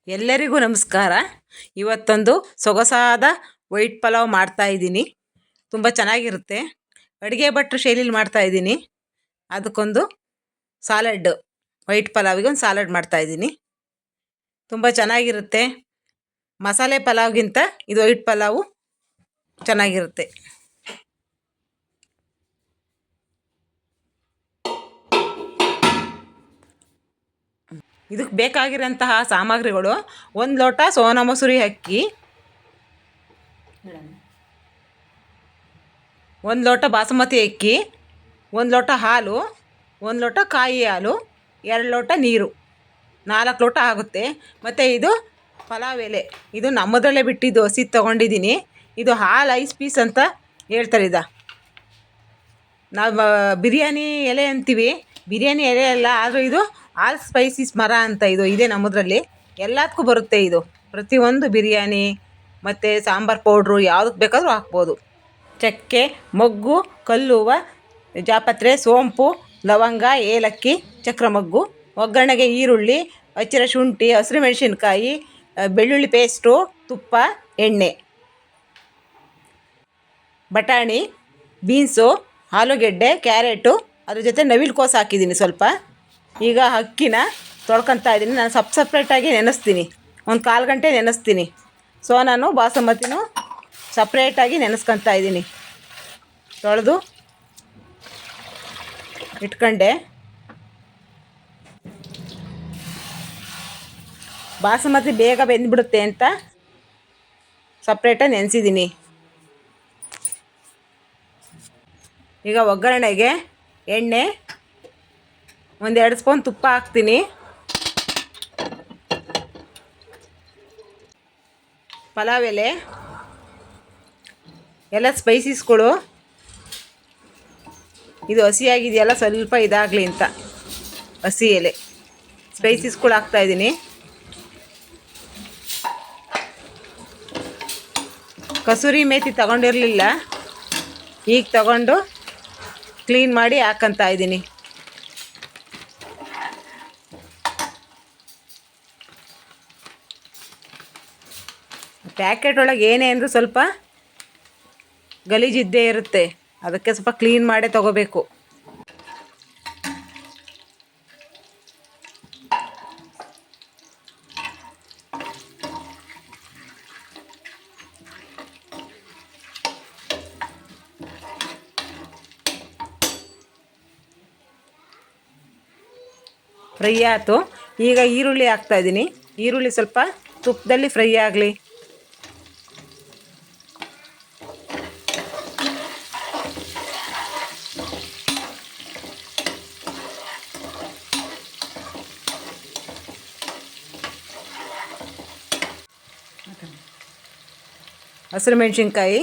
ಎಲ್ಲರಿಗೂ ನಮಸ್ಕಾರ. ಇವತ್ತೊಂದು ಸೊಗಸಾದ ವೈಟ್ ಪಲಾವ್ ಮಾಡ್ತಾಯಿದ್ದೀನಿ. ತುಂಬ ಚೆನ್ನಾಗಿರುತ್ತೆ. ಅಡುಗೆ ಭಟ್ರು ಶೈಲಿಲಿ ಮಾಡ್ತಾಯಿದ್ದೀನಿ. ಅದಕ್ಕೊಂದು ಸಾಲಡ್, ವೈಟ್ ಪಲಾವಿಗೆ ಒಂದು ಸಾಲಡ್ ಮಾಡ್ತಾಯಿದ್ದೀನಿ. ತುಂಬ ಚೆನ್ನಾಗಿರುತ್ತೆ. ಮಸಾಲೆ ಪಲಾವ್ಗಿಂತ ಇದು ವೈಟ್ ಪಲಾವು ಚೆನ್ನಾಗಿರುತ್ತೆ. ಇದಕ್ಕೆ ಬೇಕಾಗಿರೋಂತಹ ಸಾಮಗ್ರಿಗಳು: 1 ಲೋಟ ಸೋನಾ ಮಸೂರಿ ಅಕ್ಕಿ, 1 ಲೋಟ ಬಾಸುಮತಿ ಅಕ್ಕಿ, 1 ಲೋಟ ಹಾಲು, 1 ಲೋಟ ಕಾಯಿ ಹಾಲು, 2 ಲೋಟ ನೀರು, 4 ಲೋಟ ಆಗುತ್ತೆ. ಮತ್ತು ಇದು ಪಲಾವ್ ಎಲೆ, ಇದು ನಮ್ಮದ್ರಲ್ಲೇ ಬಿಟ್ಟಿದ್ದು, ಹಸಿ ತೊಗೊಂಡಿದ್ದೀನಿ. ಇದು ಹಾಲು 5 ಪೀಸ್ ಅಂತ ಹೇಳ್ತಾರೆ. ನಾವು ಬಿರಿಯಾನಿ ಎಲೆ ಅಂತೀವಿ, ಬಿರಿಯಾನಿ ಎಲೆ ಅಲ್ಲ, ಆದರೂ ಇದು ಆಲ್ ಸ್ಪೈಸೀಸ್ ಮರ ಅಂತ ಇದೆ ನಮ್ಮದ್ರಲ್ಲಿ. ಎಲ್ಲದಕ್ಕೂ ಬರುತ್ತೆ ಇದು. ಪ್ರತಿಯೊಂದು ಬಿರಿಯಾನಿ ಮತ್ತು ಸಾಂಬಾರು ಪೌಡ್ರು ಯಾವುದಕ್ಕೆ ಬೇಕಾದರೂ ಹಾಕ್ಬೋದು. ಚಕ್ಕೆ, ಮೊಗ್ಗು, ಕಲ್ಲುವ, ಜಾಪತ್ರೆ, ಸೋಂಪು, ಲವಂಗ, ಏಲಕ್ಕಿ, ಚಕ್ರ ಮೊಗ್ಗು. ಒಗ್ಗರಣೆಗೆ ಈರುಳ್ಳಿ, ಹಚ್ಚಿರೋ ಶುಂಠಿ, ಹಸಿರು ಮೆಣಸಿನ್ಕಾಯಿ, ಬೆಳ್ಳುಳ್ಳಿ ಪೇಸ್ಟು, ತುಪ್ಪ, ಎಣ್ಣೆ. ಬಟಾಣಿ, ಬೀನ್ಸು, ಆಲೂಗೆಡ್ಡೆ, ಕ್ಯಾರೆಟು, ಅದ್ರ ಜೊತೆ ನವಿಲು ಕೋಸು ಹಾಕಿದ್ದೀನಿ ಸ್ವಲ್ಪ. ಈಗ ಅಕ್ಕಿನ ತೊಳ್ಕೊತಾ ಇದ್ದೀನಿ. ನಾನು ಸಪ್ರೇಟಾಗಿ ನೆನೆಸ್ತೀನಿ, ಒಂದು 1/4 ಗಂಟೆ ನೆನೆಸ್ತೀನಿ. ಸೋನಾನು ಬಾಸುಮತಿನೂ ಸಪ್ರೇಟಾಗಿ ನೆನೆಸ್ಕೊತಾ ಇದ್ದೀನಿ. ತೊಳೆದು ಇಟ್ಕೊಂಡೆ. ಬಾಸುಮತಿ ಬೇಗ ಬೆಂದ್ಬಿಡುತ್ತೆ ಅಂತ ಸಪ್ರೇಟಾಗಿ ನೆನೆಸಿದ್ದೀನಿ. ಈಗ ಒಗ್ಗರಣೆಗೆ ಎಣ್ಣೆ, 1-2 ಸ್ಪೂನ್ ತುಪ್ಪ ಹಾಕ್ತೀನಿ. ಪಲಾವ್ ಎಲೆ, ಎಲ್ಲ ಸ್ಪೈಸೀಸ್ಗಳು. ಇದು ಹಸಿಯಾಗಿದೆಯಲ್ಲ, ಸ್ವಲ್ಪ ಇದಾಗಲಿ ಅಂತ ಹಸಿ ಎಲೆ ಸ್ಪೈಸೀಸ್ಗಳು ಹಾಕ್ತಾಯಿದ್ದೀನಿ. ಕಸೂರಿ ಮೇಥಿ ತಗೊಂಡಿರಲಿಲ್ಲ, ಈಗ ತಗೊಂಡು ಕ್ಲೀನ್ ಮಾಡಿ ಹಾಕ್ಕೊತಾ ಇದ್ದೀನಿ. ಪ್ಯಾಕೆಟ್ ಒಳಗೆ ಏನೇ ಅಂದರೂ ಸ್ವಲ್ಪ ಗಲೀಜಿದ್ದೇ ಇರುತ್ತೆ, ಅದಕ್ಕೆ ಸ್ವಲ್ಪ ಕ್ಲೀನ್ ಮಾಡೇ ತಗೋಬೇಕು. ಫ್ರೈ ಆಯಿತು. ಈಗ ಈರುಳ್ಳಿ ಹಾಕ್ತಾಯಿದ್ದೀನಿ. ಈರುಳ್ಳಿ ಸ್ವಲ್ಪ ತುಪ್ಪದಲ್ಲಿ ಫ್ರೈ ಆಗಲಿ. ಹಸಿರು ಮೆಣಸಿನ್ಕಾಯಿ,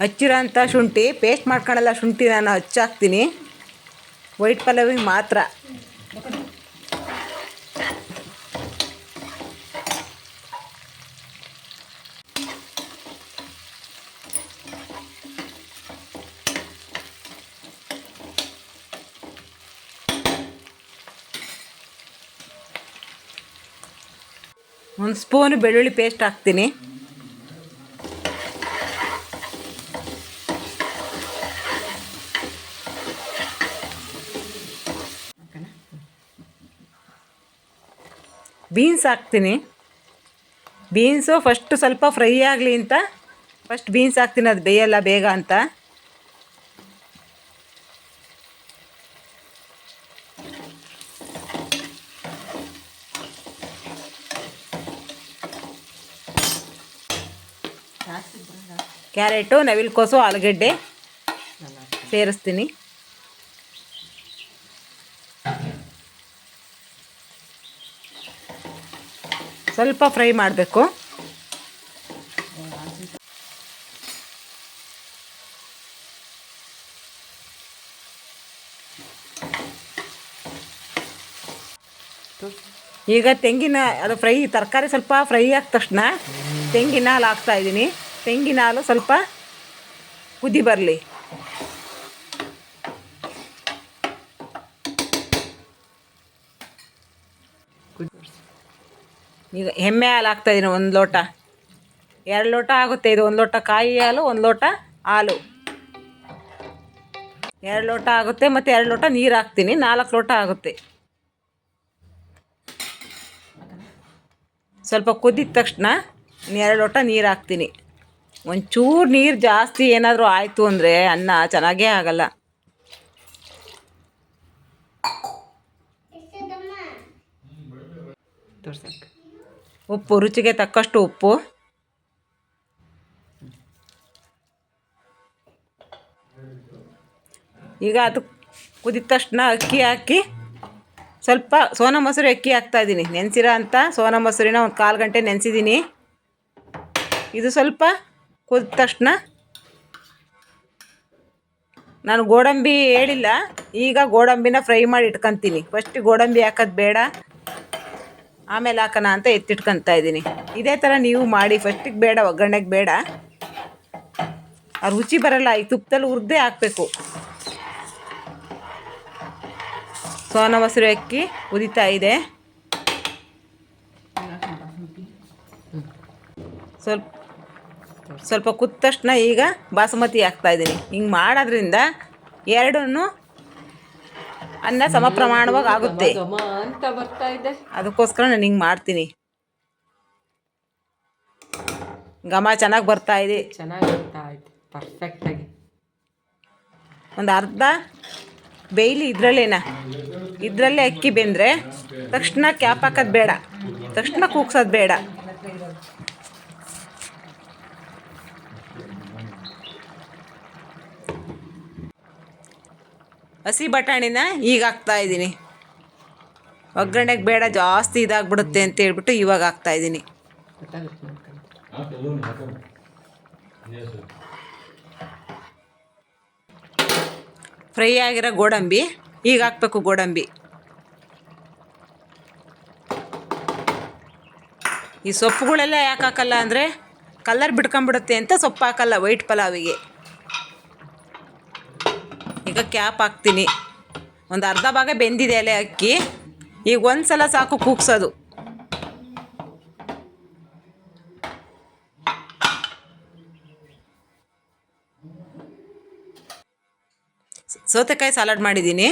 ಹಚ್ಚಿರೋಂಥ ಶುಂಠಿ, ಪೇಸ್ಟ್ ಮಾಡ್ಕೊಳ್ಳಲ್ಲ ಶುಂಠಿ, ನಾನು ಹಚ್ಚಾಕ್ತೀನಿ ವೈಟ್ ಪಲಾವಿಗೆ ಮಾತ್ರ. ಒಂದು ಸ್ಪೂನು ಬೆಳ್ಳುಳ್ಳಿ ಪೇಸ್ಟ್ ಹಾಕ್ತೀನಿ. ಬೀನ್ಸ್ ಹಾಕ್ತೀನಿ. ಬೀನ್ಸು ಫಸ್ಟು ಸ್ವಲ್ಪ ಫ್ರೈ ಆಗಲಿ ಅಂತ ಫಸ್ಟ್ ಬೀನ್ಸ್ ಹಾಕ್ತೀನಿ, ಅದು ಬೇಯಲ್ಲ ಬೇಗ ಅಂತ. ಕ್ಯಾರೆಟು, ನವಿಲು ಕೋಸು, ಆಲೂಗೆಡ್ಡೆ ಸೇರಿಸ್ತೀನಿ. ಸ್ವಲ್ಪ ಫ್ರೈ ಮಾಡಬೇಕು. ಈಗ ತೆಂಗಿನ ಅದು ಫ್ರೈ, ತರಕಾರಿ ಸ್ವಲ್ಪ ಫ್ರೈ ಆದ ತಕ್ಷಣ ತೆಂಗಿನ ಹಾಲು ಹಾಕ್ತಾಯಿದ್ದೀನಿ. ತೆಂಗಿನ ಹಾಲು ಸ್ವಲ್ಪ ಕುದಿ ಬರಲಿ. ಈಗ ಎಮ್ಮೆ ಹಾಲು ಹಾಕ್ತಾಯಿದ್ದೀನಿ 1 ಲೋಟ, 2 ಲೋಟ ಆಗುತ್ತೆ ಇದು. 1 ಲೋಟ ಕಾಯಿ ಹಾಲು, 1 ಲೋಟ ಹಾಲು, 2 ಲೋಟ ಆಗುತ್ತೆ. ಮತ್ತು 2 ಲೋಟ ನೀರು ಹಾಕ್ತೀನಿ, 4 ಲೋಟ ಆಗುತ್ತೆ. ಸ್ವಲ್ಪ ಕುದ್ದಿದ ತಕ್ಷಣ 2 ಲೋಟ ನೀರು ಹಾಕ್ತೀನಿ. ಒಂಚೂರು ನೀರು ಜಾಸ್ತಿ ಏನಾದರೂ ಆಯಿತು ಅಂದರೆ ಅನ್ನ ಚೆನ್ನಾಗೇ ಆಗಲ್ಲ. ಉಪ್ಪು ರುಚಿಗೆ ತಕ್ಕಷ್ಟು ಉಪ್ಪು, ಈಗ ಅದು ಕುದಿದ ತಕ್ಷಣ ಅಕ್ಕಿ ಹಾಕಿ ಸ್ವಲ್ಪ ಸೋನಾ ಮೊಸರು ಅಕ್ಕಿ ಹಾಕ್ತಾಯಿದ್ದೀನಿ. ನೆನೆಸಿರೋ ಅಂಥ ಸೋನಾ ಮೊಸರಿನ 1/4 ಗಂಟೆ ನೆನೆಸಿದ್ದೀನಿ. ಇದು ಸ್ವಲ್ಪ ಕುದಿದ ತಕ್ಷಣ ನಾನು ಗೋಡಂಬಿ ಹೇಳಿಲ್ಲ, ಈಗ ಗೋಡಂಬಿನ ಫ್ರೈ ಮಾಡಿ ಇಟ್ಕೊತೀನಿ. ಫಸ್ಟ್ ಗೋಡಂಬಿ ಹಾಕೋದು ಬೇಡ, ಆಮೇಲೆ ಹಾಕೋಣ ಅಂತ ಎತ್ತಿಟ್ಕೊತಾ ಇದ್ದೀನಿ. ಇದೇ ಥರ ನೀವು ಮಾಡಿ. ಫಸ್ಟಿಗೆ ಬೇಡ, ಒಗ್ಗರಣೆಗೆ ಬೇಡ, ಆ ರುಚಿ ಬರಲ್ಲ. ಈ ತುಪ್ಪದಲ್ಲಿ ಹುರಿದೇ ಹಾಕಬೇಕು. ಸೋನಾ ಮೊಸರು ಅಕ್ಕಿ ಕುದೀತಾ ಇದೆ. ಸ್ವಲ್ಪ ಕುದ್ದ ತಕ್ಷಣ ಈಗ ಬಾಸುಮತಿ ಹಾಕ್ತಾಯಿದ್ದೀನಿ. ಹಿಂಗೆ ಮಾಡೋದ್ರಿಂದ ಎರಡನ್ನೂ ಅನ್ನ ಸಮ ಪ್ರಮಾಣವಾಗಿ ಆಗುತ್ತೆ. ಅದಕ್ಕೋಸ್ಕರ ನಾನು ಹಿಂಗೆ ಮಾಡ್ತೀನಿ. ಘಮ ಚೆನ್ನಾಗಿ ಬರ್ತಾಯಿದೆ, ಪರ್ಫೆಕ್ಟಾಗಿ. ಒಂದು ಅರ್ಧ ಬೇಯ್ಲಿ ಇದರಲ್ಲೇ ಅಕ್ಕಿ ಬೆಂದರೆ ತಕ್ಷಣ ಕ್ಯಾಪ್ ಹಾಕೋದು ಬೇಡ, ತಕ್ಷಣ ಕೂಗ್ಸೋದು ಬೇಡ. ಹಸಿ ಬಟಾಣಿನ ಈಗ ಹಾಕ್ತಾಯಿದ್ದೀನಿ. ಒಗ್ಗರಣೆಗೆ ಬೇಡ, ಜಾಸ್ತಿ ಇದಾಗ್ಬಿಡುತ್ತೆ ಅಂತ ಹೇಳ್ಬಿಟ್ಟು ಇವಾಗ ಹಾಕ್ತಾಯಿದ್ದೀನಿ. ಫ್ರೈ ಆಗಿರೋ ಗೋಡಂಬಿ ಈಗ ಹಾಕ್ಬೇಕು. ಗೋಡಂಬಿ ಈ ಸೊಪ್ಪುಗಳೆಲ್ಲ ಯಾಕೆ ಹಾಕಲ್ಲ ಅಂದರೆ ಕಲರ್ ಬಿಡ್ಕೊಂಬಿಡುತ್ತೆ ಅಂತ ಸೊಪ್ಪು ಹಾಕಲ್ಲ ವೈಟ್ ಪಲಾವಿಗೆ. ಈಗ ಕ್ಯಾಪ್ ಹಾಕ್ತೀನಿ. ಒಂದು ಅರ್ಧ ಭಾಗ ಬೆಂದಿದೆ ಎಲೆ ಅಕ್ಕಿ. ಈಗ ಒಂದು ಸಲ ಸಾಕು ಕೂಗ್ಸೋದು. ಸೌತೆಕಾಯಿ ಸಲಾಡ್ ಮಾಡಿದ್ದೀನಿ,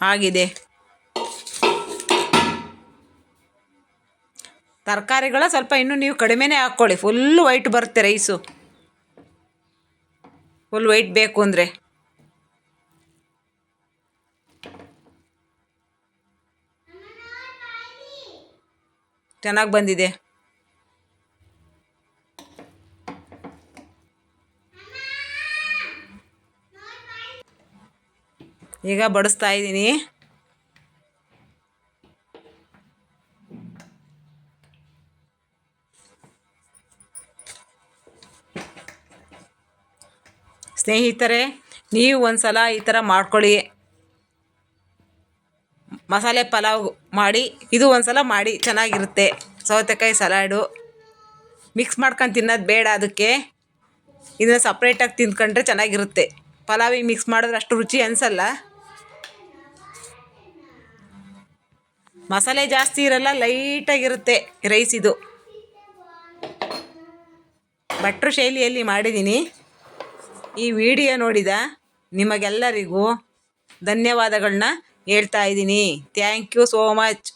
ಆಗಿದೆ. ತರಕಾರಿಗಳ ಸ್ವಲ್ಪ ಇನ್ನೂ ನೀವು ಕಡಿಮೆನೇ ಹಾಕ್ಕೊಳ್ಳಿ. ಫುಲ್ಲು ವೈಟ್ ಬರುತ್ತೆ ರೈಸು, ಫುಲ್ ವೈಟ್ ಬೇಕು ಅಂದರೆ. ಚೆನ್ನಾಗಿ ಬಂದಿದೆ. ಈಗ ಬಡಿಸ್ತಾ ಇದ್ದೀನಿ. ಸ್ನೇಹಿತರೆ, ನೀವು ಒಂದು ಸಲ ಈ ಥರ ಮಾಡ್ಕೊಳ್ಳಿ. ಮಸಾಲೆ ಪಲಾವ್ ಮಾಡಿ ಇದು ಒಂದು ಸಲ ಮಾಡಿ, ಚೆನ್ನಾಗಿರುತ್ತೆ. ಸೌತೆಕಾಯಿ ಸಲಾಡು ಮಿಕ್ಸ್ ಮಾಡ್ಕೊಂಡು ತಿನ್ನೋದು ಬೇಡ, ಅದಕ್ಕೆ ಇದನ್ನು ಸಪ್ರೇಟಾಗಿ ತಿಂದ್ಕೊಂಡ್ರೆ ಚೆನ್ನಾಗಿರುತ್ತೆ. ಪಲಾವಿಗೆ ಮಿಕ್ಸ್ ಮಾಡಿದ್ರೆ ಅಷ್ಟು ರುಚಿ ಅನಿಸಲ್ಲ. ಮಸಾಲೆ ಜಾಸ್ತಿ ಇರಲ್ಲ, ಲೈಟಾಗಿರುತ್ತೆ ರೈಸ್ ಇದು. ಭಟ್ರು ಶೈಲಿಯಲ್ಲಿ ಮಾಡಿದ್ದೀನಿ. ಈ ವಿಡಿಯೋ ನೋಡಿದ ನಿಮಗೆಲ್ಲರಿಗೂ ಧನ್ಯವಾದಗಳನ್ನ ಹೇಳ್ತಾ ಇದ್ದೀನಿ. Thank you so much.